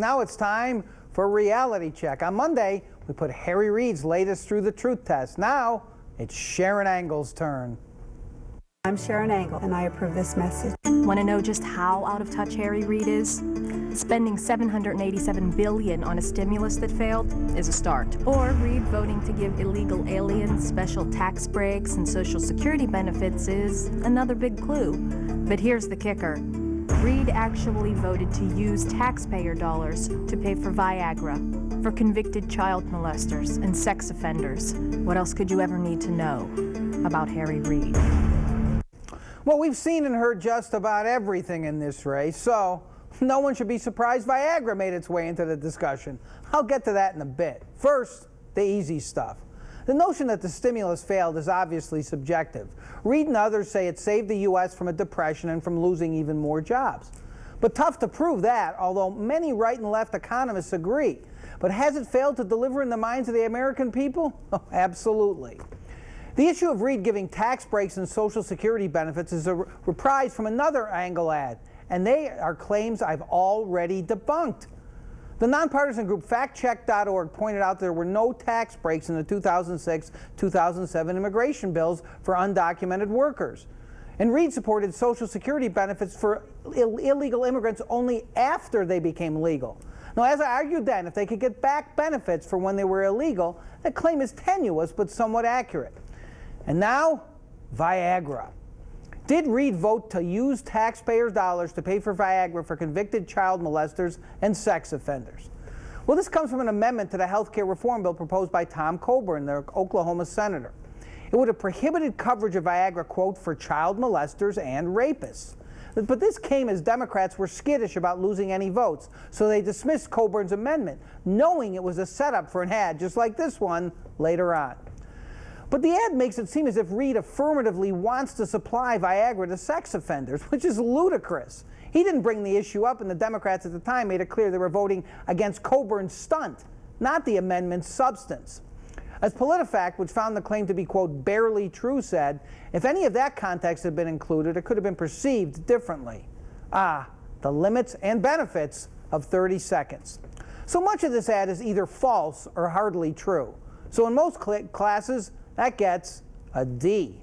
Now it's time for a reality check. On Monday, we put Harry Reid's latest through the truth test. Now it's Sharon Engel's turn. I'm Sharon Engel, and I approve this message. Want to know just how out of touch Harry Reid is? Spending $787 billion on a stimulus that failed is a start. Or Reid voting to give illegal aliens special tax breaks and Social Security benefits is another big clue. But here's the kicker. Reid actually voted to use taxpayer dollars to pay for Viagra for convicted child molesters and sex offenders. What else could you ever need to know about Harry Reid? Well, we've seen and heard just about everything in this race, so no one should be surprised Viagra made its way into the discussion. I'll get to that in a bit. First, the easy stuff. The notion that the stimulus failed is obviously subjective. Reid and others say it saved the U.S. from a depression and from losing even more jobs. But tough to prove that, although many right and left economists agree. But has it failed to deliver in the minds of the American people? Oh, absolutely. The issue of Reid giving tax breaks and Social Security benefits is a reprise from another Engel ad, and they are claims I've already debunked. The nonpartisan group factcheck.org pointed out there were no tax breaks in the 2006-2007 immigration bills for undocumented workers. And Reid supported Social Security benefits for illegal immigrants only after they became legal. Now, as I argued then, if they could get back benefits for when they were illegal, that claim is tenuous but somewhat accurate. And now, Viagra. Did Reid vote to use taxpayers' dollars to pay for Viagra for convicted child molesters and sex offenders? Well, this comes from an amendment to the health care reform bill proposed by Tom Coburn, the Oklahoma senator. It would have prohibited coverage of Viagra, quote, for child molesters and rapists. But this came as Democrats were skittish about losing any votes, so they dismissed Coburn's amendment, knowing it was a setup for an ad just like this one later on. But the ad makes it seem as if Reid affirmatively wants to supply Viagra to sex offenders, which is ludicrous. He didn't bring the issue up, and the Democrats at the time made it clear they were voting against Coburn's stunt, not the amendment's substance. As PolitiFact, which found the claim to be, quote, barely true, said, if any of that context had been included, it could have been perceived differently. Ah, the limits and benefits of 30 seconds. So much of this ad is either false or hardly true. So in most classes, that gets a D.